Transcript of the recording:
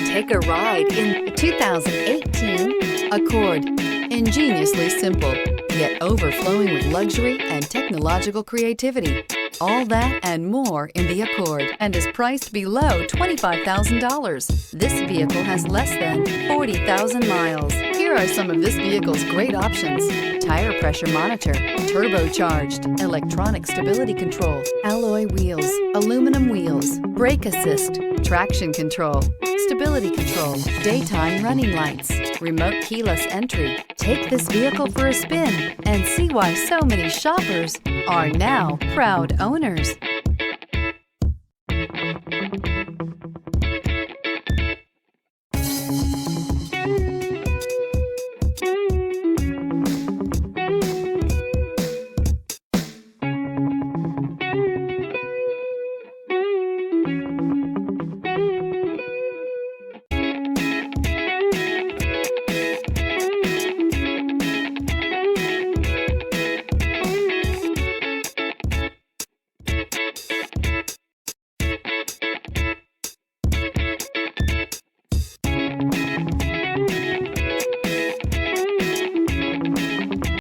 Take a ride in the 2018 Accord. Ingeniously simple, yet overflowing with luxury and technological creativity. All that and more in the Accord, and is priced below $25,000. This vehicle has less than 40,000 miles. Here are some of this vehicle's great options: tire pressure monitor, turbocharged, electronic stability control, alloy wheels, aluminum wheels, brake assist, traction control, stability control, daytime running lights, remote keyless entry. Take this vehicle for a spin and see why so many shoppers are now proud owners.